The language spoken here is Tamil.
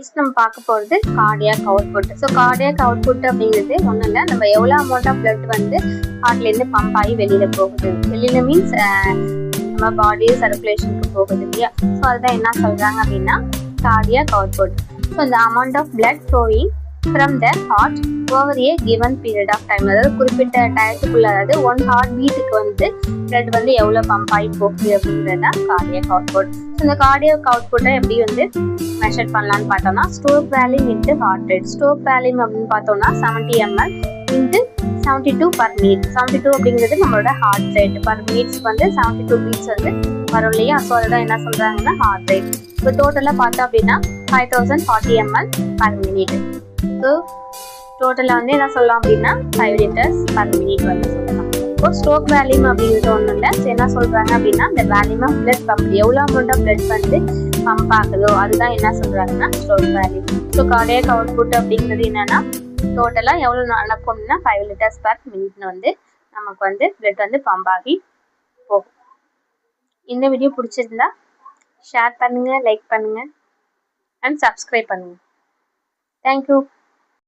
நெக்ஸ்ட் நம்ம பார்க்க போகிறது cardiac output. So cardiac output அப்படிங்கிறது ஒன்றும் இல்லை, நம்ம எவ்வளோ அமௌண்ட் ஆஃப் பிளட் வந்து ஹார்ட்லேருந்து பம்ப் ஆகி வெளியில் போகுது. வெளியில் மீன்ஸ் நம்ம பாடி சர்க்குலேஷனுக்கு போகுது இல்லையா. ஸோ அதுதான் என்ன சொல்கிறாங்க அப்படின்னா கார்டியாக் அவுட்புட். ஸோ இந்த amount of blood flowing from the heart over a given period of time, அதாவது குறிப்பிட்ட டயத்துக்குள்ள, அதாவது ஒன் ஹார்ட் பீட்டுக்கு வந்து பிளட் வந்து எவ்வளோ பம்ப் ஆகி போகுது அப்படிங்கிறது தான் கார்டியாக் அவுட்புட். ஸோ இந்த கார்டியாக் அவுட்புட்டை எப்படி வந்து மெஷர் பண்ணலான்னு பார்த்தோம்னா ஸ்ட்ரோக் வேல்யூம் இன்ட்டு ஹார்ட் ரேட். ஸ்ட்ரோக் வேல்யூம் அப்படின்னு பார்த்தோம்னா 70 ml இன்ட்டு 72 பர் மினிட். 72 அப்படிங்கிறது நம்மளோட ஹார்ட் ரேட். பர் மினிட்ஸ் வந்து 72 பீட்ஸ் வந்து வரும் இல்லையா. ஸோ அதுதான் என்ன சொல்கிறாங்கன்னா ஹார்ட் ரேட். இப்போ டோட்டலாக பார்த்தோம் அப்படின்னா 5040 ml பர் மினிட். ஸோ டோட்டலாக வந்து என்ன சொல்லலாம் அப்படின்னா 5 liters பர் மினிட் வந்து சொல்லலாம். இப்போ ஸ்ட்ரோக் வேல்யூம் அப்படிங்கிறது ஒன்றும் இல்லை, என்ன சொல்கிறாங்க அப்படின்னா இந்த வேல்யூம் ஆஃப் பிளட் பம்ப், எவ்வளோ அமௌண்ட் ஆஃப் பிளட் வந்து பம்ப் ஆகுதோ அதுதான் என்ன சொல்கிறாங்கன்னா ஸ்ட்ரோக் வேல்யூம். ஸோ கார்டியாக் அவுட்புட் அப்படிங்கிறது என்னன்னா டோட்டலாக எவ்வளோ நடக்கும் அப்படின்னா 5 liters பர் மினிட்னு வந்து நமக்கு வந்து பிளட் வந்து பம்ப் ஆகி போகும். இந்த வீடியோ பிடிச்சிருந்தா ஷேர் பண்ணுங்கள், லைக் பண்ணுங்கள் அண்ட் சப்ஸ்கிரைப் பண்ணுங்கள். தேங்க்யூ.